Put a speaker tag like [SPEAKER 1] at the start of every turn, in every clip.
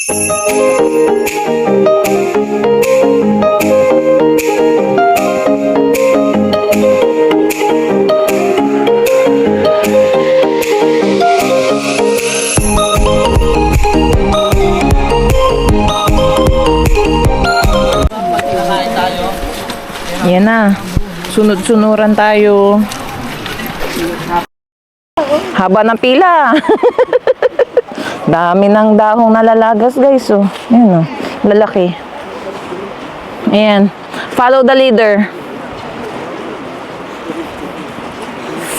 [SPEAKER 1] Yan na. Sunod-sunuran tayo. Haba ng pila. Dami ng dahong nalalagas, guys. Oh. Yan, oh. Lalaki. Ayan. Follow the leader.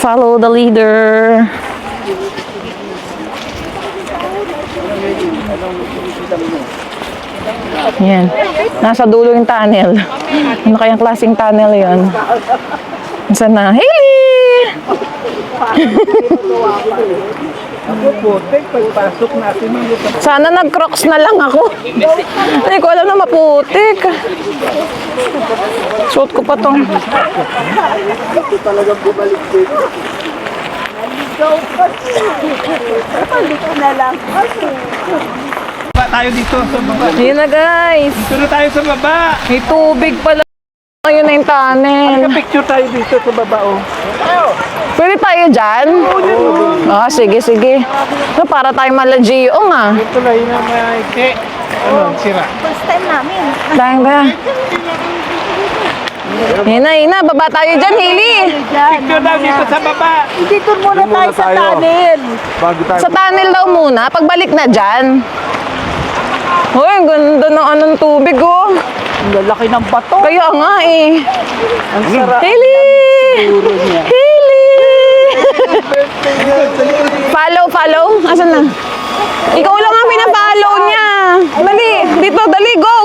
[SPEAKER 1] Follow the leader. Yan. Nasa dulo yung tunnel. Ano kayang klaseng tunnel yun? Saan na? Hailey! Sana nag-crocs na lang ako. Hindi ko alam na maputik. Suot ko pa tong.
[SPEAKER 2] Tayo dito sa baba.
[SPEAKER 1] Ayun na, guys.
[SPEAKER 2] Dito na tayo sa baba.
[SPEAKER 1] May tubig pala. Ayun na yung tunnel.
[SPEAKER 2] Picture tayo dito sa baba, oh.
[SPEAKER 1] Pwede tayo dyan? Ah, sige, sige. So, para tayo malagiyong, ah.
[SPEAKER 2] Ito na yun ang maike. Ano, sira.
[SPEAKER 3] First time namin.
[SPEAKER 1] Dahil ba? Yun na. Baba tayo dyan, Hailey.
[SPEAKER 2] Picture daw dito sa baba.
[SPEAKER 3] Dito muna tayo sa tunnel.
[SPEAKER 1] Sa tunnel daw muna. Pagbalik na dyan. Uy, ang ganda ng anong tubig, oh.
[SPEAKER 3] Ang lalaki ng bato.
[SPEAKER 1] Kaya nga, eh.
[SPEAKER 3] Ang sarap.
[SPEAKER 1] Hailey! Hailey! Follow. Asan na? Ikaw lang ang pinafollow niya. Dali, dito, dali. Go.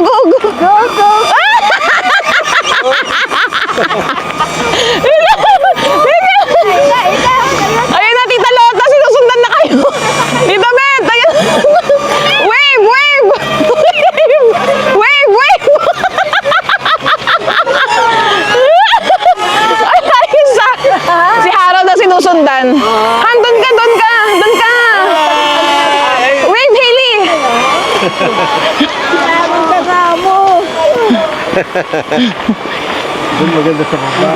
[SPEAKER 1] Ayun na, Tita Lota. Sinusundan na kayo. Tita Bet, ayun. Wave. Si Harold na sinusundan. Doon ka. Wave, Hailey.
[SPEAKER 2] Doon maganda sa baba.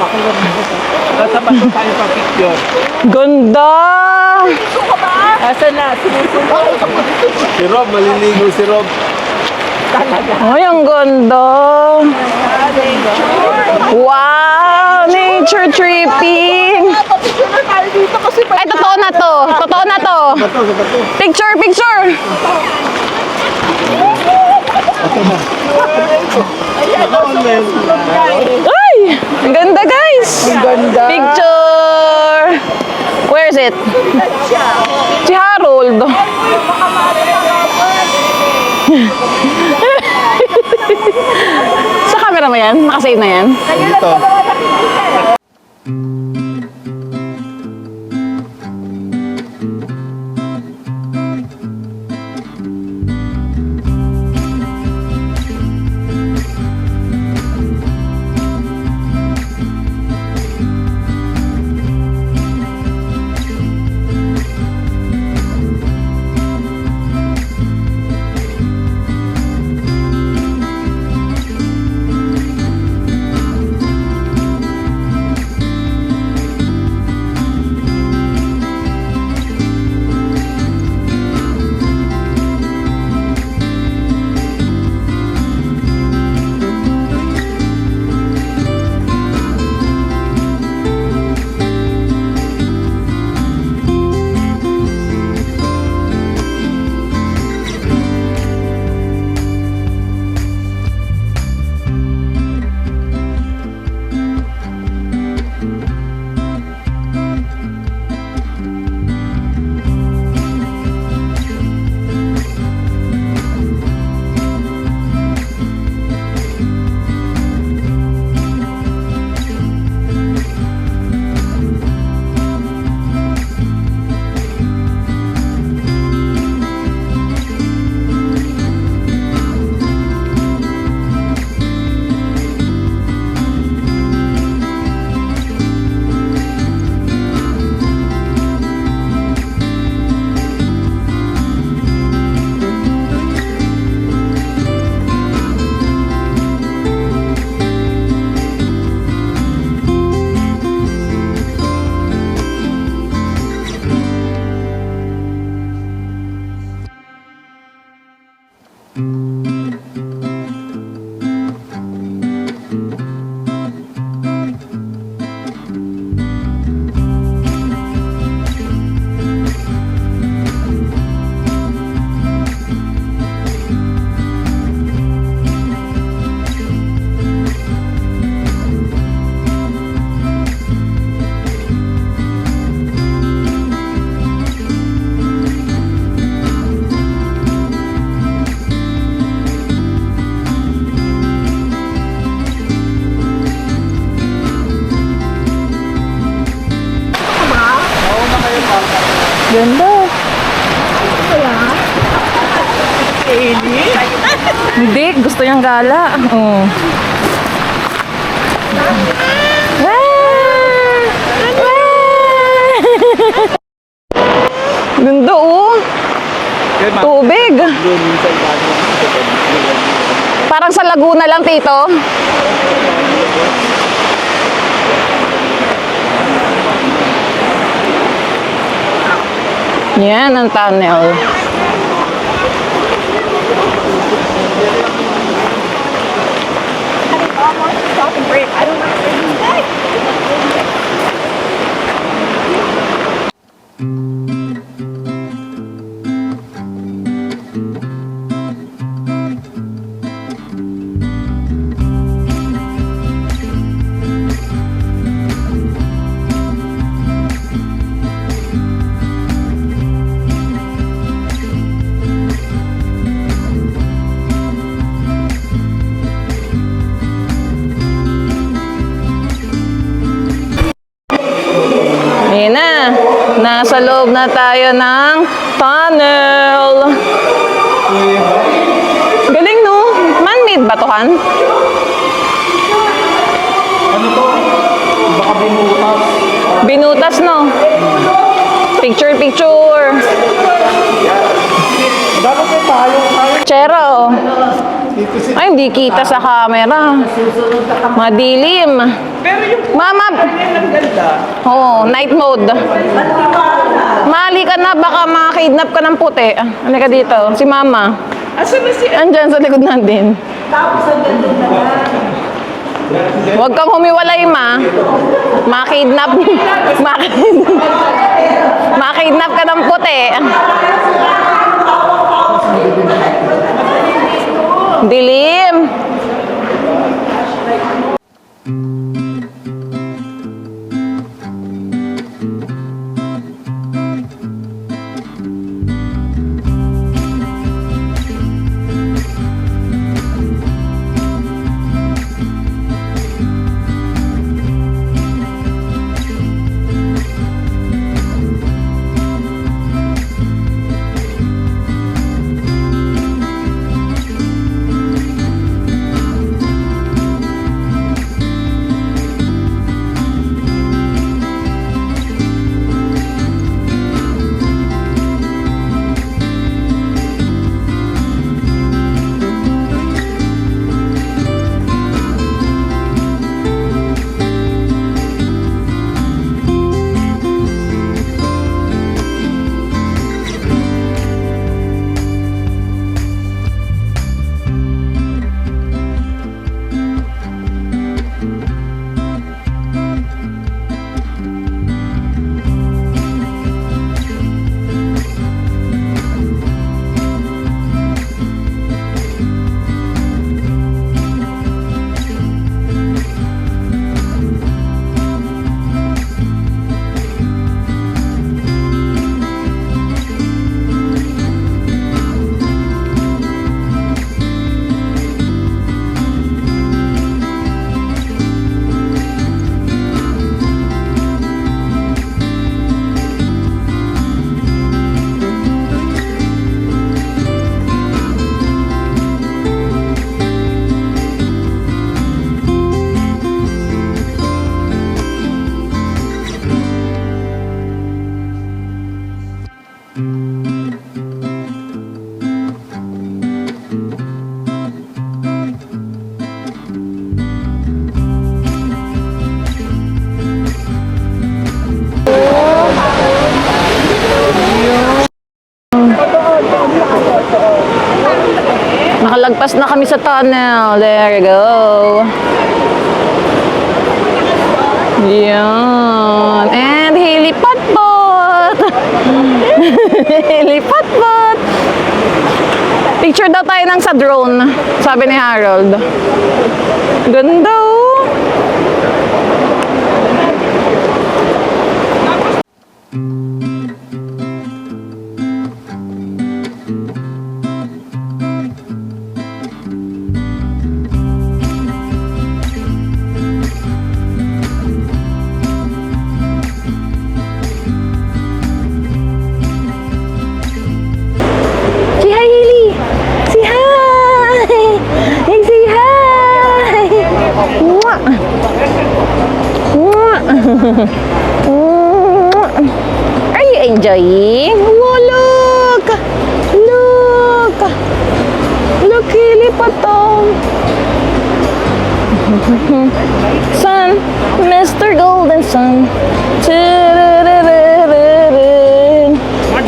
[SPEAKER 2] Nasa bato tayo pa picture.
[SPEAKER 1] Ganda.
[SPEAKER 3] Asan na?
[SPEAKER 2] Si Rob, maliligo si Rob.
[SPEAKER 1] Ay, ang ganda. Wow, nature tripping. Ay, totoo na to. Picture. Ay, ang ganda, guys. Picture. Where is it? Si Harold. Sa camera mo yan? Nakasave na yan?
[SPEAKER 2] Dito.
[SPEAKER 1] Ganda. Hindi, gusto niyang gala. Oh. Ganda oh. Tubig. Parang sa Laguna lang, Tito. Yan ang tunnel. Ayan na. Nasa loob na tayo ng tunnel. Galing no? Man-made ba to, Han?
[SPEAKER 2] Ano to? Baka binutas.
[SPEAKER 1] Binutas, no? Picture, picture.
[SPEAKER 2] Dapat may tayo.
[SPEAKER 1] Tsera, oh. Ay, hindi kita sa camera. Madilim.
[SPEAKER 3] Pero yung
[SPEAKER 1] Mama,
[SPEAKER 3] ang ganda.
[SPEAKER 1] oh, night mode. Mali ka na, baka makakidnap ka ng puti. Halika dito, si Mama.
[SPEAKER 3] Asan na si...
[SPEAKER 1] Andyan sa likod natin.
[SPEAKER 3] Tapos ang ganda naman.
[SPEAKER 1] Huwag kang humiwalay, Ma. Makidnap. Makidnap ka ng puti. Dilim. Nakalagpas na kami sa tunnel. There you go. Yan. And Hailey Patpot. Hailey Patpot. Picture daw tayo ng sa drone, sabi ni Harold. Ganda oh. Say hi, Hailey. Say hi. Hey, say hi. Mwah. Mwah. Mwah. Are you enjoying? Oh, look. Look. Look, Hailey Patong. Sun, Mr. Golden Sun.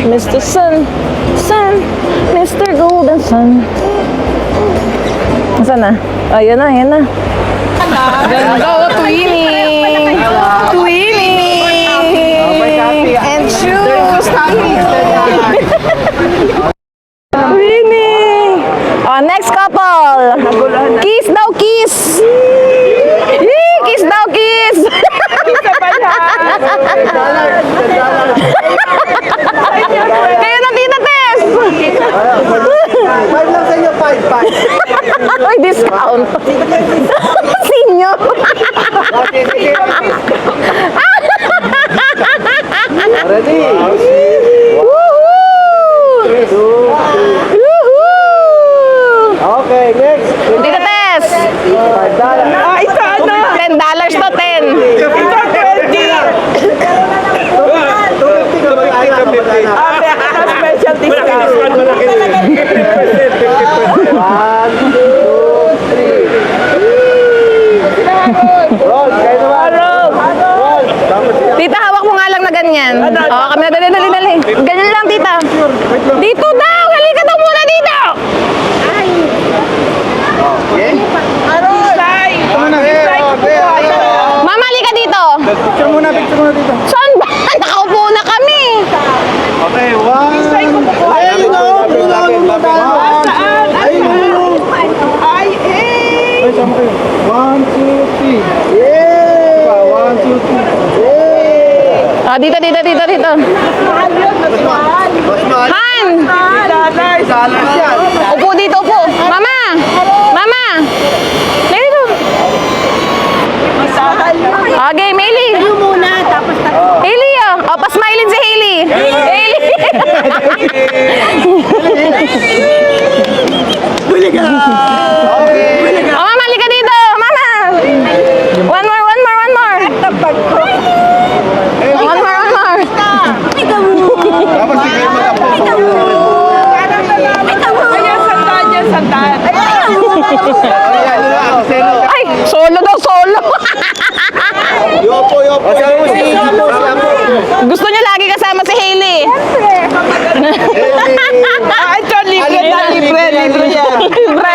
[SPEAKER 1] Mr. Sun, Sun, Mr. Golden Sun. Nasaan na? Oh, yan na, yan na. Ganda oh, twinning! Twinning! And shoes! Twinning! Oh, next couple! Kiss daw, kiss! Yee, kiss daw, kiss! Kayo na, Tita Tess!
[SPEAKER 2] 5 lang sa inyo, 5.
[SPEAKER 1] Ay, discount! Senior!
[SPEAKER 2] Ready?
[SPEAKER 1] Woohoo! Woohoo!
[SPEAKER 2] Okay, next.
[SPEAKER 1] Tita Tess!
[SPEAKER 2] $5.
[SPEAKER 3] Ah, ito ano?
[SPEAKER 1] $10 to 10.
[SPEAKER 3] Ito 20. Ah, may special discount.
[SPEAKER 2] 1, 2, 3. Roll, kayo naman. Roll.
[SPEAKER 1] Tita, hawak mo nga lang na ganyan. Oo, kami na, dali, dali, dali. Ganyan lang, tita. Dito daw! Halika daw muna dito!
[SPEAKER 3] Isay.
[SPEAKER 1] Mama, halika dito!
[SPEAKER 2] Picture muna dito.
[SPEAKER 1] Saan ba? Nakaupo na kami!
[SPEAKER 2] Okay, 1.
[SPEAKER 3] Isay ko po.
[SPEAKER 2] Ayun,
[SPEAKER 3] Saan? Ay, eh.
[SPEAKER 2] 1, 2, 3. Yeah! 1, 2, 3. Yeah!
[SPEAKER 1] Ah, dito, dito, dito, dito. Han!
[SPEAKER 2] Salas yan.
[SPEAKER 1] Upo dito, upo. Mama! Mama! Dito. Okay, Hailey. Hailey, oh. Oh, pa-smiling si Hailey. Hailey. Oh, Mama, halika dito. Mama. One more, one more, one more. One more, one more.
[SPEAKER 2] Tapos sige mo tapos.
[SPEAKER 3] Ayan, sandaan dyan, sandaan.
[SPEAKER 2] Ayan, seno.
[SPEAKER 1] Ay, solo daw, solo.
[SPEAKER 2] Yopo.
[SPEAKER 1] Gusto niya lagi kasama si Hailey.
[SPEAKER 3] Ah, ito, libre na, libre yan.
[SPEAKER 1] Libre.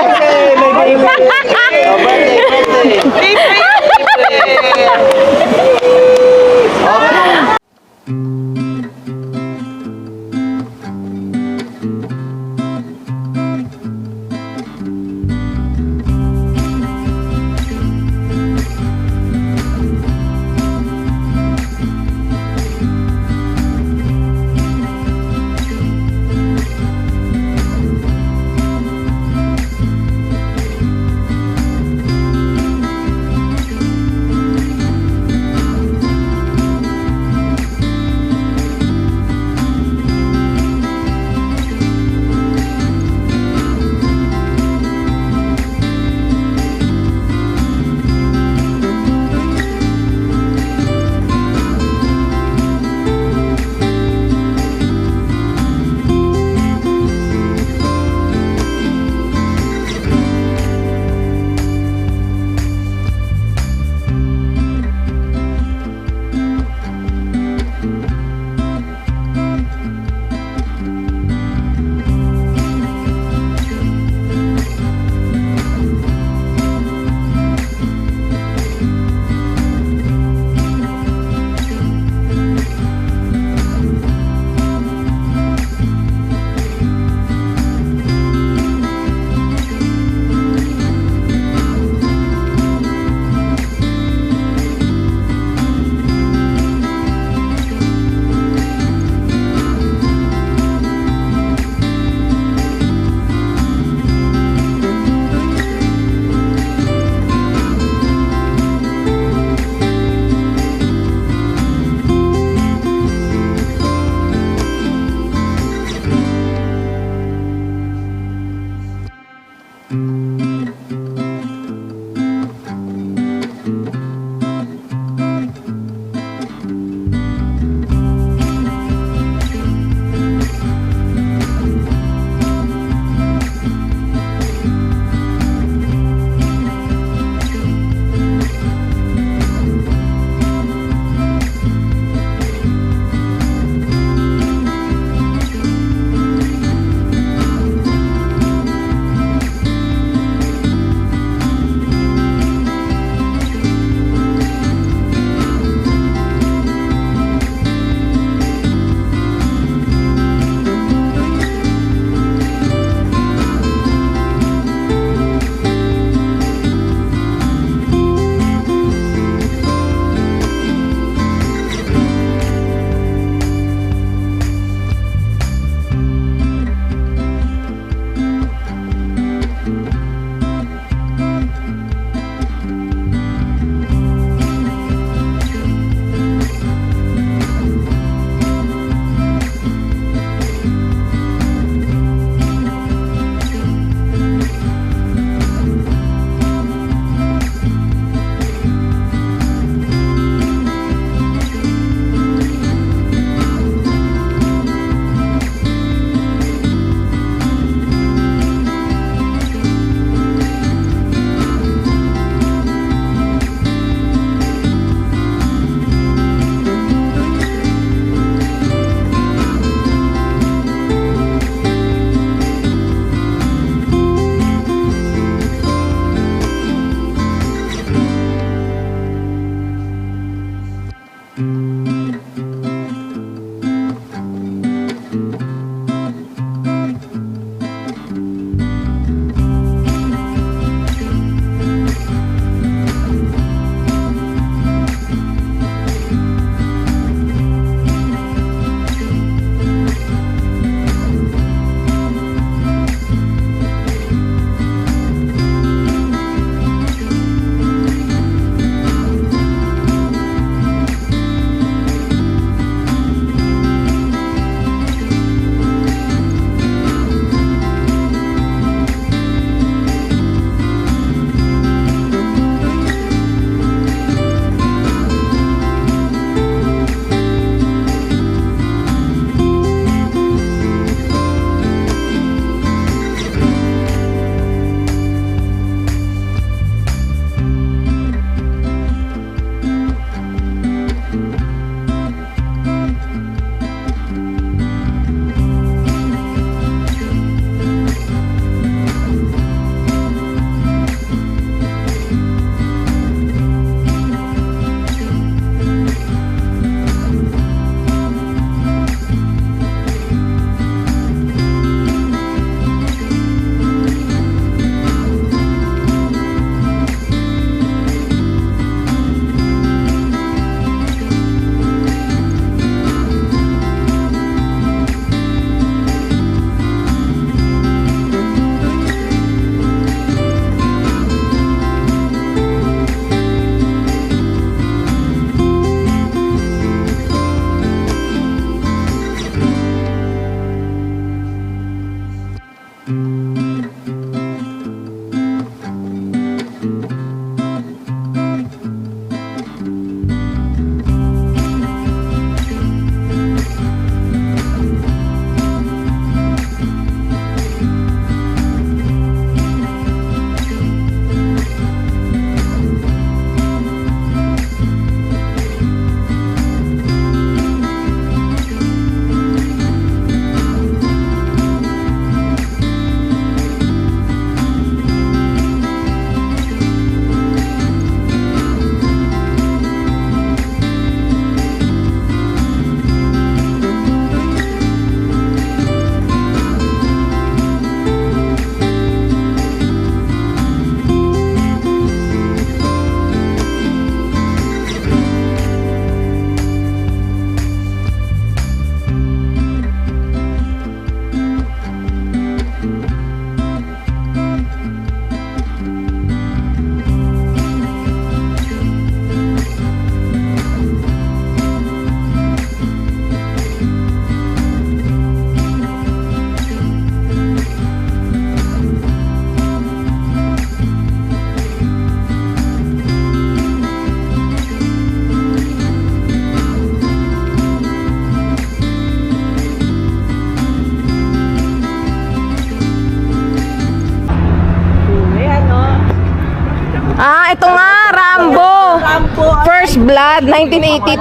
[SPEAKER 1] First Blood, 1982.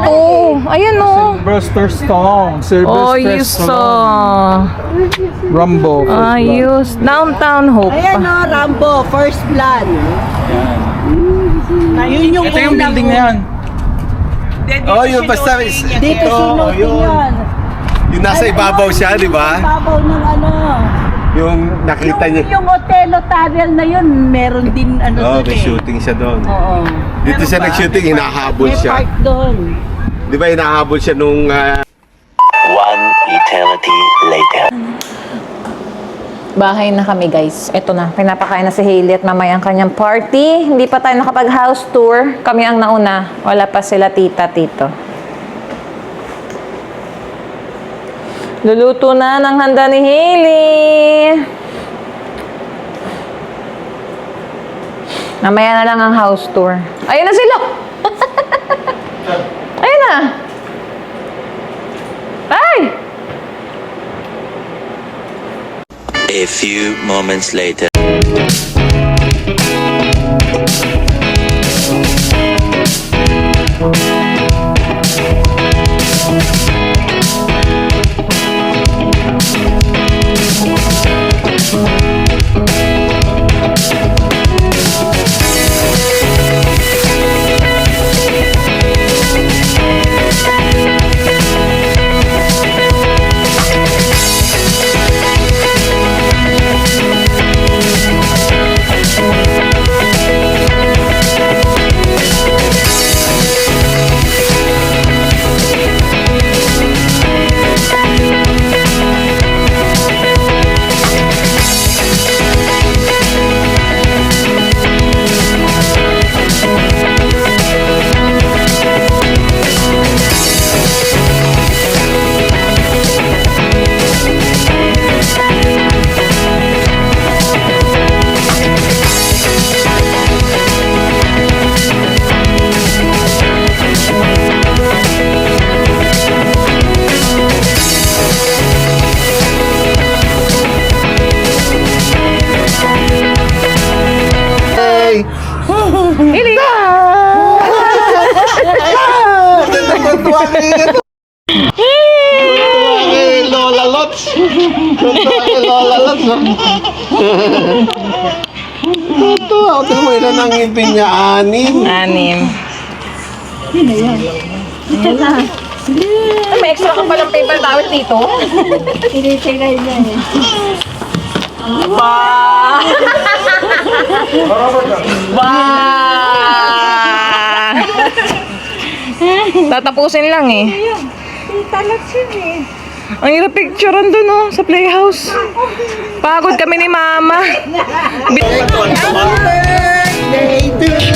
[SPEAKER 1] Ayan o.
[SPEAKER 2] Sylvester Stallone.
[SPEAKER 1] Oh,
[SPEAKER 2] Sylvester
[SPEAKER 1] you saw.
[SPEAKER 2] Rambo. First Blood.
[SPEAKER 1] Ayos. Downtown Hope.
[SPEAKER 4] Ayan o, Rambo, First Blood. Yun yung
[SPEAKER 2] Ito yung
[SPEAKER 4] unang-
[SPEAKER 2] building na yan.
[SPEAKER 5] Oh, yun basta
[SPEAKER 4] Dito sinuting yan.
[SPEAKER 5] yung nasa ibabaw siya, di ba?
[SPEAKER 4] Babaw ng ano.
[SPEAKER 5] Yung nakita niya.
[SPEAKER 4] Yung Otelo Tunnel na yun, meron din ano
[SPEAKER 5] Oh,
[SPEAKER 4] doon
[SPEAKER 5] may
[SPEAKER 4] eh.
[SPEAKER 5] shooting siya doon.
[SPEAKER 4] Oo.
[SPEAKER 5] Dito siya nag-shooting, hinahabol
[SPEAKER 4] May
[SPEAKER 5] siya.
[SPEAKER 4] park doon.
[SPEAKER 5] Di ba hinahabol siya nung
[SPEAKER 6] One eternity later.
[SPEAKER 1] Bahay na kami, guys. Ito na. Pinapakain na si Hailey at mamaya ang kanyang party. Hindi pa tayo nakapag-house tour. Kami ang nauna. Wala pa sila tita, tito. Luluto na ng handa ni Hailey. Mamaya na lang ang house tour. Ayun na sila! Ayun na! Ay!
[SPEAKER 6] A few moments later.
[SPEAKER 1] Hailey!
[SPEAKER 5] Natutuwa kay Lola Lots. Natutuwa kay Lola Lots. Natutuwa. Tingnan mo, ilan ang ngipin niya? 6.
[SPEAKER 1] Anim. May extra ka palang paper towel dito?
[SPEAKER 4] Tinitigay niya eh.
[SPEAKER 1] Ba! Ba! Tatapusin lang eh.
[SPEAKER 4] Talat siya eh.
[SPEAKER 1] Ang hirap picturean doon oh, sa playhouse. Pagod kami ni Mama.
[SPEAKER 4] Birthday to you.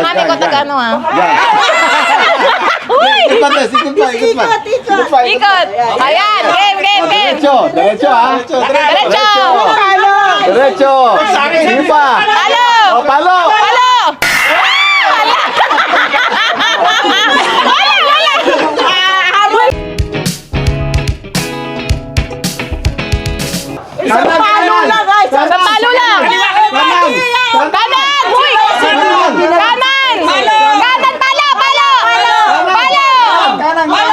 [SPEAKER 1] Mami ko taga ano ah.
[SPEAKER 5] Yan.
[SPEAKER 1] Uy!
[SPEAKER 5] Ikot pa, ikot pa. Ikot pa.
[SPEAKER 1] Ikot. Ayan, game.
[SPEAKER 5] Diretso, diretso ha.
[SPEAKER 1] Diretso.
[SPEAKER 5] Diretso. Sige pa.
[SPEAKER 1] Palo.
[SPEAKER 5] O, palo.
[SPEAKER 1] Palo.
[SPEAKER 5] Kanan, kanan.
[SPEAKER 1] Sa palo lang.
[SPEAKER 5] Kanan.
[SPEAKER 1] Kanan. Uy. Kanan. Kanan, palo. Palo.
[SPEAKER 5] Kanan.
[SPEAKER 1] Palo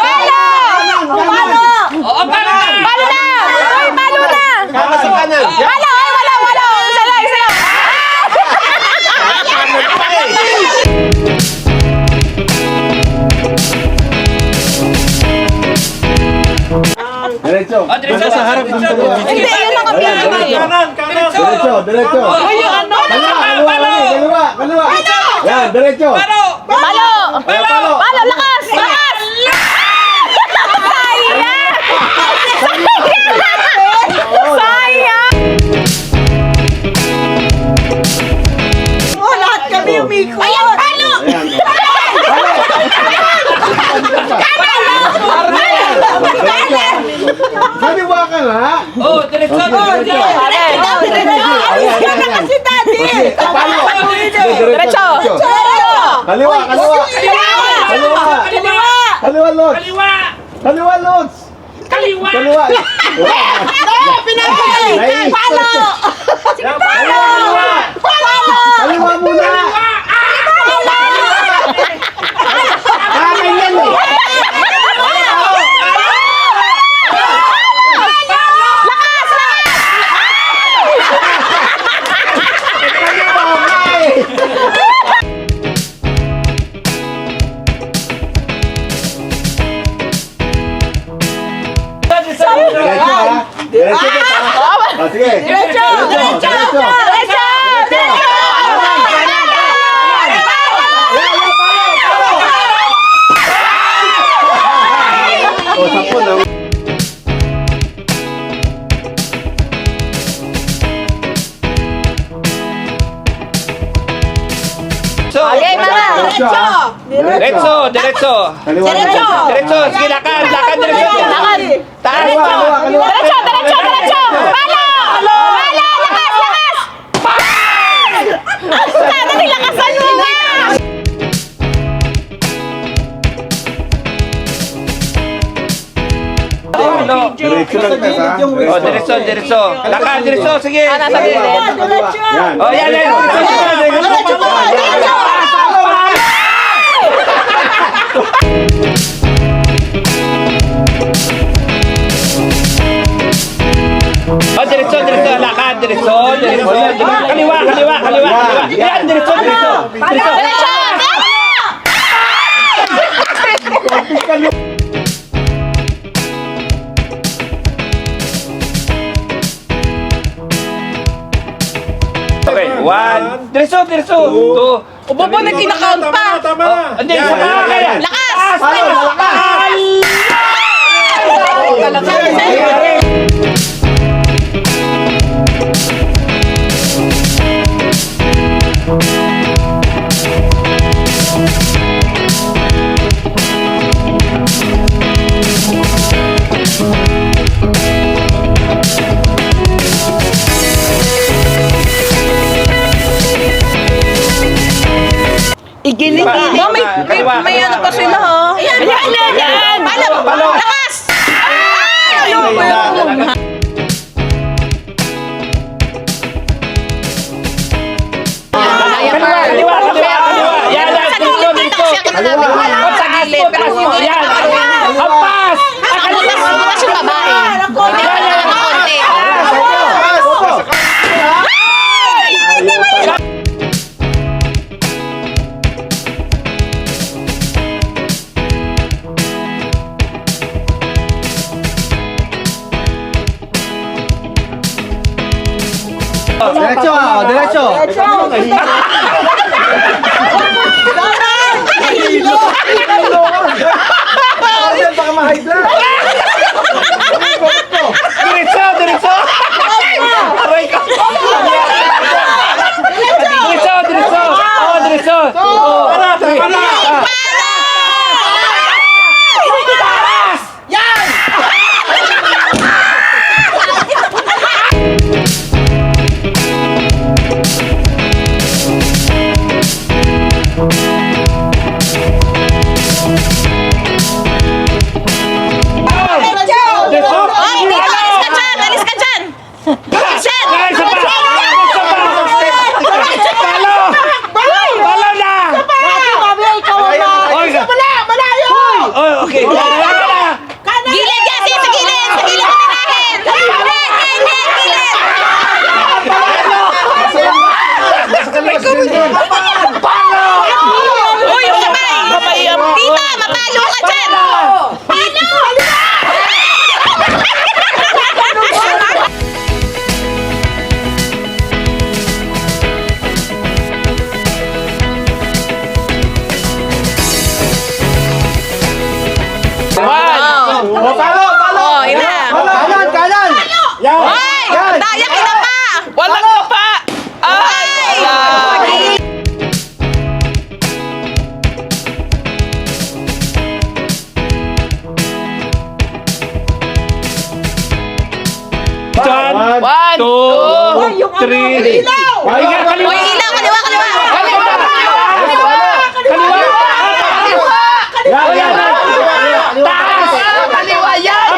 [SPEAKER 1] na. Uy, palo na.
[SPEAKER 5] Kanan sa kanan.
[SPEAKER 1] Palo. Ay, wala. Isa lang.
[SPEAKER 5] Diretso.
[SPEAKER 2] Diretso sa harap ng dalawa.
[SPEAKER 1] Hindi, yun lang ang pinili.
[SPEAKER 5] Diretso, diretso. Kaliwa. Yan, diretso.
[SPEAKER 1] Palo. Palo, lakas. Sayang.
[SPEAKER 3] Lahat kami umikot.
[SPEAKER 1] Ayan, palo.
[SPEAKER 5] Kaliwa ka na.
[SPEAKER 2] Oh, diretso.
[SPEAKER 3] Si Daddy.
[SPEAKER 5] Palo.
[SPEAKER 1] Diretso.
[SPEAKER 5] Kaliwa. Kaliwa, Lods. Kaliwa, Lods. Kaliwa. Pinapagaling.
[SPEAKER 3] Palo.
[SPEAKER 5] Kaliwa muna. Akin yan eh. Diretso ha. Diretso ka. Sige. Diretso. O, sapon na.
[SPEAKER 1] Okay, mga.
[SPEAKER 5] Diretso ha.
[SPEAKER 2] Diretso.
[SPEAKER 5] Kaliwa.
[SPEAKER 2] Diretso. Sige, lakad, diretso.
[SPEAKER 1] Lakad.
[SPEAKER 2] Taas.
[SPEAKER 5] Kaliwa.
[SPEAKER 1] Diretso. Palo. Lakas. Sana nilakasan mo nga.
[SPEAKER 5] Diretso lang ka ha.
[SPEAKER 2] Oh, diretso. Lakad, diretso. Sige.
[SPEAKER 1] Nasa gilid.
[SPEAKER 5] Yan.
[SPEAKER 2] Oh, yan. Oh, diretso. Lakad, diretso. Kaliwa. Yan, diretso. Okay, 1. Diretso. 2.
[SPEAKER 1] Ubo po, nag-kinakount pa.
[SPEAKER 2] Hindi, isa pa kaya.
[SPEAKER 1] Lakas.
[SPEAKER 3] Igilig.
[SPEAKER 1] May ano pa sila, ha? Ayan. Palo. Lakas.
[SPEAKER 2] Kaliwa. Yan, diretso. Sa gilid. Yan. Ampas.
[SPEAKER 1] Bukas yung babae. Konti.
[SPEAKER 5] Diretso ha. Diretso. Baka ma-high blood.
[SPEAKER 2] Diretso. Aray ka. Diretso. Oh, diretso.
[SPEAKER 1] Okay na.
[SPEAKER 2] Kanan, kanan! Yan!
[SPEAKER 1] Ay! Daya kita pa!
[SPEAKER 3] Walang kapa! Ay! Wala! One, two, three.
[SPEAKER 2] Ay, kaliwa!
[SPEAKER 1] Uy, ilaw! Kaliwa! Kaliwa!
[SPEAKER 2] Yan, yan!
[SPEAKER 3] Taas! Kaliwa yan!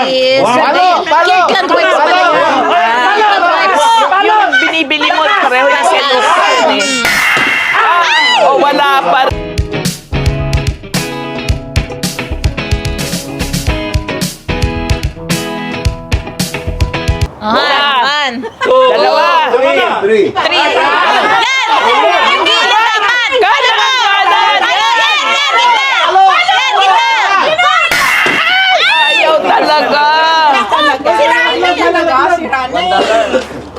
[SPEAKER 1] Is Kirkland Wipes pala yun. Kirkland Wipes.
[SPEAKER 3] Yung binibili mo, pareho yung sinukan eh. O wala pa.
[SPEAKER 1] One.
[SPEAKER 3] Two, dalawa.
[SPEAKER 2] Three!
[SPEAKER 1] Three. Yan! Yung gilid naman! Kaliwa! Ayun! Yan! Yan! Gitna! Yan! Gitna!
[SPEAKER 3] Ayaw talaga.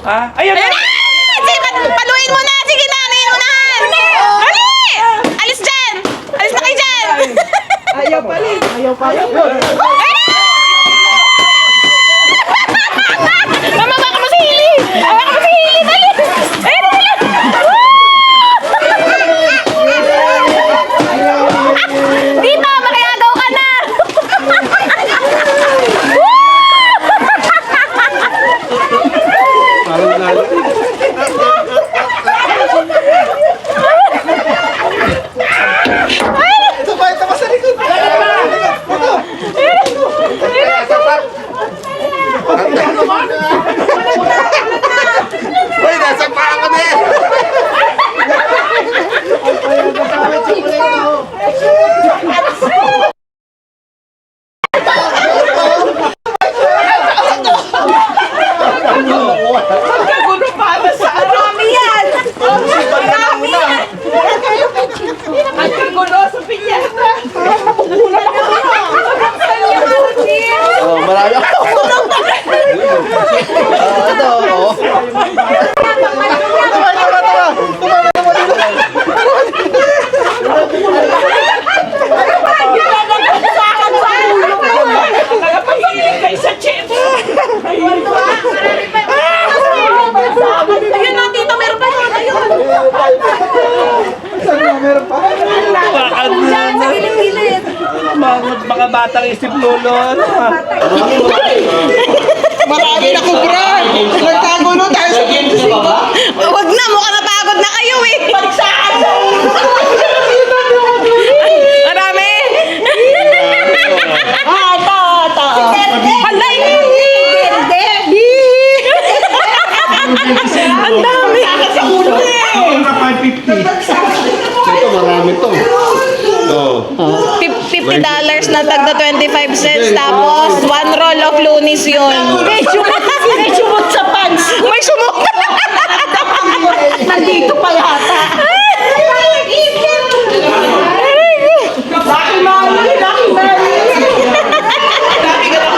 [SPEAKER 3] Ha? Ayun na.
[SPEAKER 1] Paluin mo na! Sige na! Ngayon mo na! Dali! Alis dyan! Alis na kayo dyan!
[SPEAKER 3] Ayaw pa rin.
[SPEAKER 1] Mama, baka mo si Hili! Baka mo si Hili! Dali! Ayun! Dali! Dito! Makayagaw ka na!
[SPEAKER 5] Ito pa sa likod. Uy, nasa paa ko na yan. Oh, marami ako. Ito, oh.
[SPEAKER 3] Nakapahilig kayo sa chips.
[SPEAKER 1] Ayun na, tito, meron pa yun. Ayun.
[SPEAKER 3] Mga batang isip lulon.
[SPEAKER 5] Marami na kubra. Nagkagulo tayo sa gate.
[SPEAKER 1] Wag na, mukhang napagod na kayo eh. Marami. Hala, ang dami.
[SPEAKER 5] Ito, marami to. Oh.
[SPEAKER 1] $50 na tagda 25 cents. Tapos, 1 roll of Loonies yun. May sumot sa pants. May sumot. Nandito pa yata.
[SPEAKER 3] Lucky Mary! Lucky Mary! Lucky ka na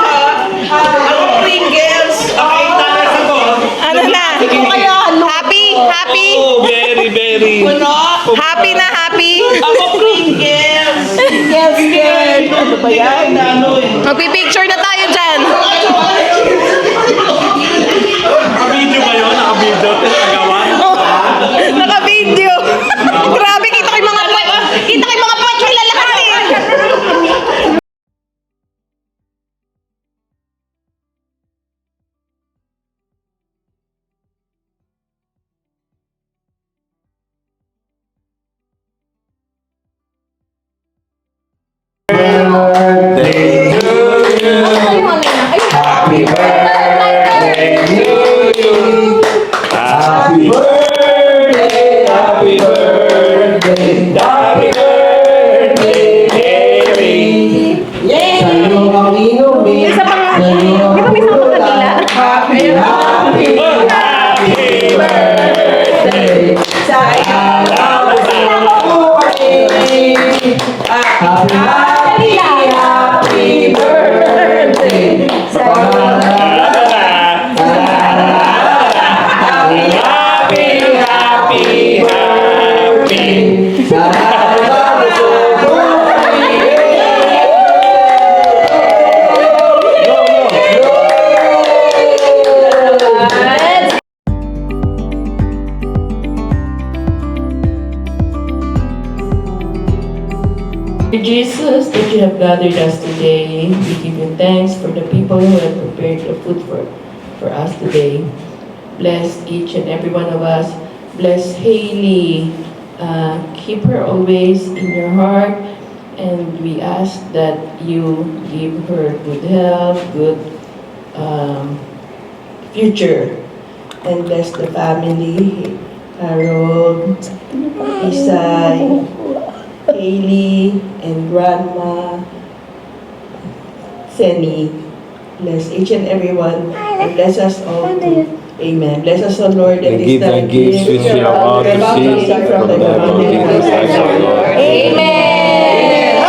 [SPEAKER 3] ako Pringles! Okay, talas ako.
[SPEAKER 1] Ano na? Happy? Happy?
[SPEAKER 3] Oh, very, very.
[SPEAKER 1] Happy na happy?
[SPEAKER 3] Ako Pringles!
[SPEAKER 1] Yes, yes.
[SPEAKER 3] Ano ba yan?
[SPEAKER 1] Magpipicture na tayo dyan.
[SPEAKER 3] Naka-video ba yun? Naka-video? Nagawa?
[SPEAKER 1] Naka-video. Grabe, kita ko yung mga puwet yung lalaki. Isa pang, di ba may isang pagkatila?
[SPEAKER 7] Jesus, that you have gathered us today. We give you thanks for the people who have prepared the food for us today. Bless each and every one of us. Bless Hailey. Keep her always in your heart. And we ask that you give her good health, good future. And bless the family, Harold, Isay, Hailey, and Grandma, Senny. Bless each and every one. And bless us all too. Amen. Bless us, O Lord, and
[SPEAKER 2] give thy gifts which we are about to see from the Lord Jesus Christ our Lord.
[SPEAKER 1] Amen!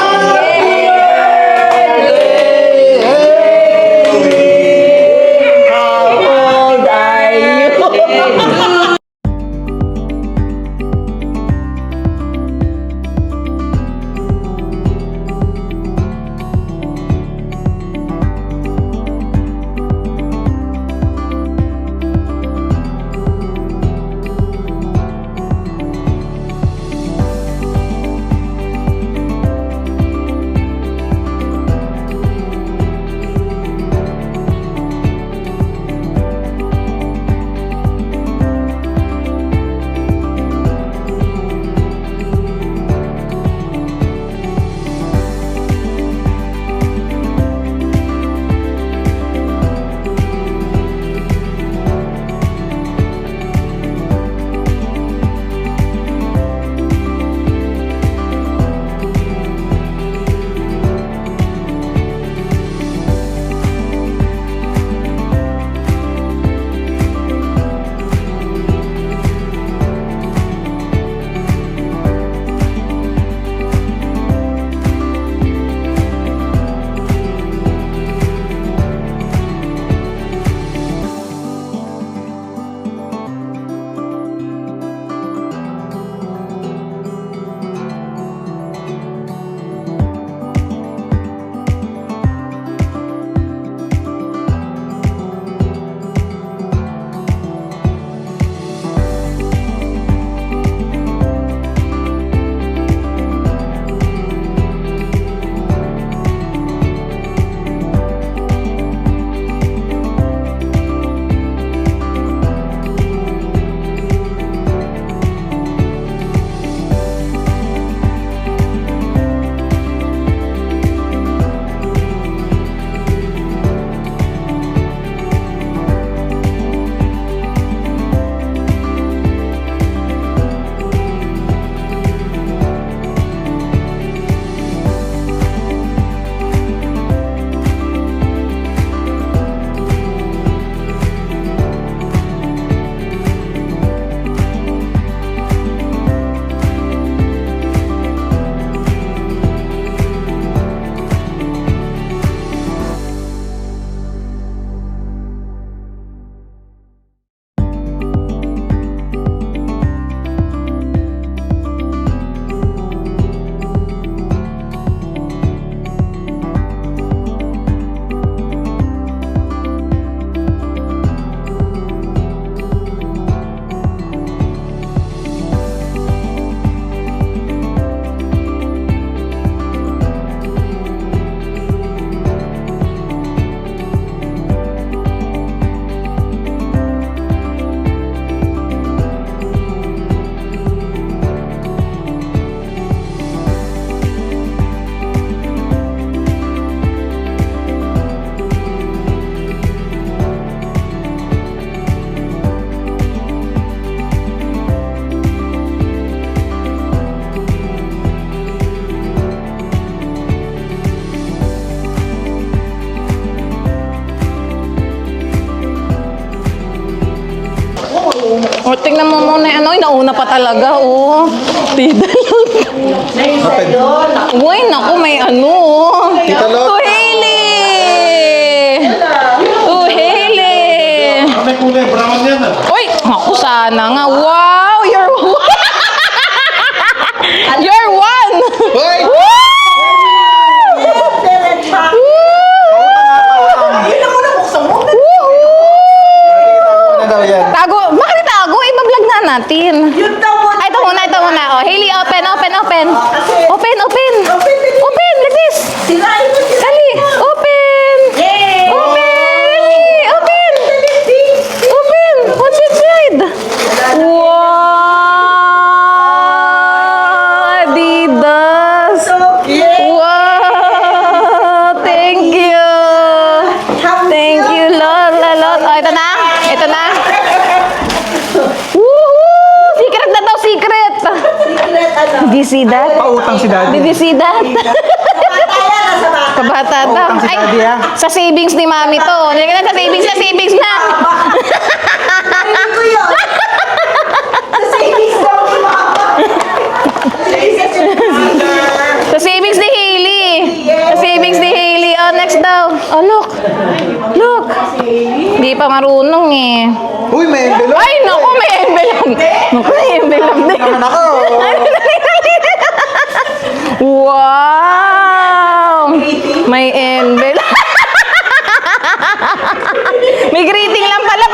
[SPEAKER 5] How old are you?
[SPEAKER 1] O, tingnan mo muna yung ano, nauna pa talaga, oh. Tita Lot. Uy, naku, may ano, oh.
[SPEAKER 5] Tita Lot.
[SPEAKER 1] To Hailey! To Hailey!
[SPEAKER 5] May kulay brown yan ah.
[SPEAKER 1] Uy, ako sana nga. Wow, you're one! You're one!
[SPEAKER 5] Hoy!
[SPEAKER 1] Tago, bakit tago? Iba-vlog na natin. Ay, ito muna. Oh, Hailey, open. Open. you see that?
[SPEAKER 5] Pautang si daddy.
[SPEAKER 1] Did you see that? Kabata daw.
[SPEAKER 5] Pautang si daddy, ah.
[SPEAKER 1] Sa savings ni mami to. Nilagyan na sa savings na. Sa savings ni Hailey. Sa savings ni Hailey. Oh, next daw. Oh, look. Look. Di pa marunong eh.
[SPEAKER 5] Uy, may envelope.
[SPEAKER 1] Ay, naku, may envelope. Naku, may envelope din.
[SPEAKER 5] Naman ako.
[SPEAKER 1] Wow! May envelope. May greeting lang pala.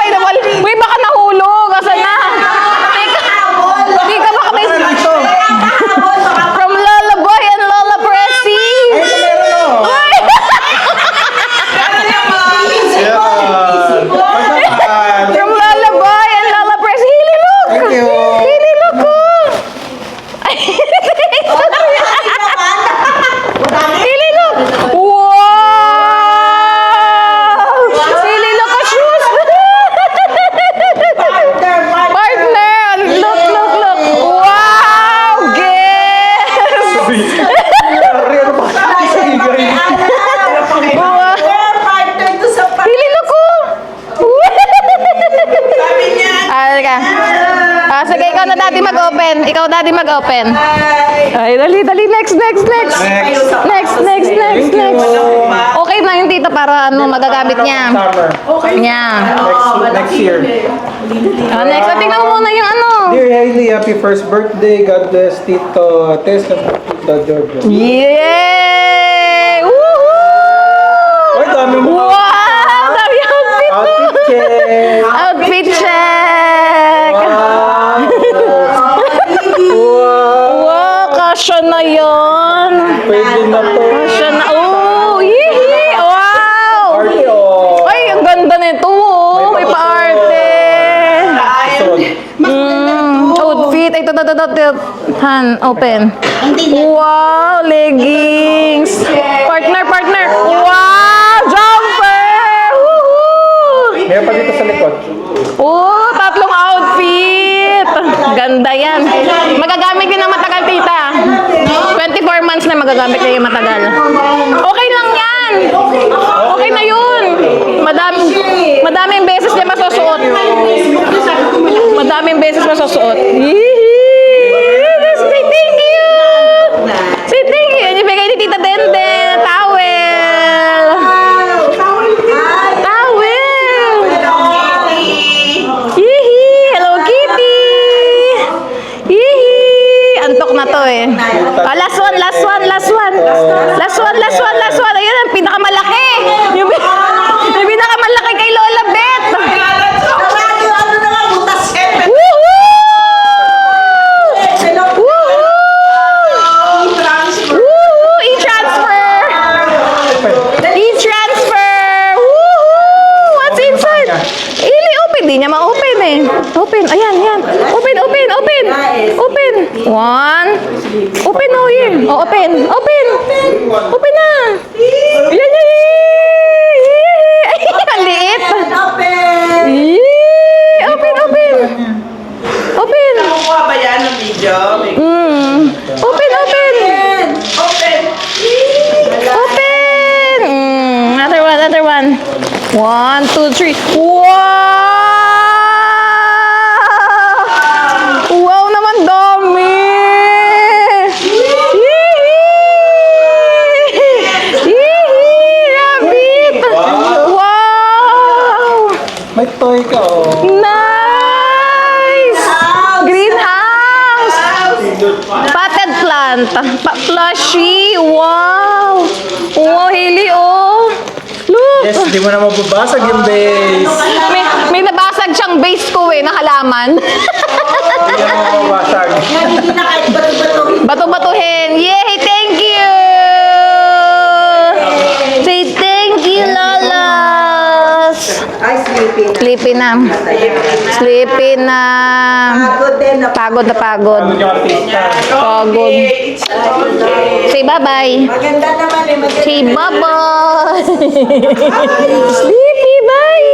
[SPEAKER 1] Uy, baka nahulog. Asan na? Teka, baka may... From Lola Boy and Lola Pressy.
[SPEAKER 5] Ay, ito meron o.
[SPEAKER 1] Uy! From Lola Boy and Lola Pressy. Hili, look!
[SPEAKER 5] Thank you.
[SPEAKER 1] Hili, look! Hili, look! Wow! Hili, look at shoes! Partner! Look, look, look! Wow! Guess! Hili, look!
[SPEAKER 3] Sabi niya,
[SPEAKER 1] Ka. Sige, ikaw na daddy mag-open. Ikaw daddy mag-open. Ay, dali. Next. Next. Okay na yung tita para magagamit niya.
[SPEAKER 5] Summer.
[SPEAKER 1] Yeah.
[SPEAKER 5] Next year.
[SPEAKER 1] Next. Tingnan mo muna yung ano.
[SPEAKER 5] Dear Hailey, happy first birthday. God bless Tito Tess and Tito Giorgio.
[SPEAKER 1] Yay! Woohoo!
[SPEAKER 5] Ay, dami mo.
[SPEAKER 1] Wow! Dami outfit mo!
[SPEAKER 5] Outfit check.
[SPEAKER 1] Outfit check! Wow! Kasya na yan!
[SPEAKER 5] Pwede na to.
[SPEAKER 1] Kasya na. Oh! Yee! Wow!
[SPEAKER 5] Party o.
[SPEAKER 1] Ay, ang ganda nito oh! May pa-arte! Outfit. Ito. Han, open. Wow! Leggings! Partner! Wow! Jumper! Woohoo!
[SPEAKER 5] Meron pa dito sa likod.
[SPEAKER 1] Oh, tatlong outfit! Ganda yan. Magagamit din ng matagal, tita. 24 months na magagamit niya yung matagal. Okay lang yan! Okay na yun! Madaming beses niya masusuot. Madaming beses masusuot. Say thank you! Say thank you! Yan yung bigay ni Tita Denden. Towel! Towel! Hihi! Hello, Kitty! Hihi! Antok na to eh. Last one. Ayan, ang pinakamalaki. Yung pinakamalaki kay Lola Beth. Woohoo! E-transfer! Woohoo! What's inside? Ili, open. Di niya ma-open eh. Open. Ayan. Open. One. Open oh, here. Oh, open. Open na. Yan. Ay, ang liit. Yee! Open.
[SPEAKER 3] nakuha ba yan ng video?
[SPEAKER 1] Open.
[SPEAKER 3] Open!
[SPEAKER 1] Another one. 1, 2, 3. Wow naman, dami! Rabbit! Wow!
[SPEAKER 5] May toy ka o.
[SPEAKER 1] Nice! Greenhouse! Potted plant. Plushie! Wow! Wow, Hailey, oh! Look!
[SPEAKER 5] Yes, di mo na mababasag yung base.
[SPEAKER 1] May nabasag siyang base ko na halaman.
[SPEAKER 5] Hindi na mababasag.
[SPEAKER 1] Bato-batuhin. Yay! Thank you! Say thank you, Lolas!
[SPEAKER 4] Ay, sleeping.
[SPEAKER 1] Sleepy na.
[SPEAKER 4] Pagod din na.
[SPEAKER 1] Pagod.
[SPEAKER 5] Ano yung artista?
[SPEAKER 1] Pagod.
[SPEAKER 3] It's okay.
[SPEAKER 1] Say bye-bye.
[SPEAKER 4] Maganda naman eh. Maganda.
[SPEAKER 1] Say bye-bye. Sleepy, bye!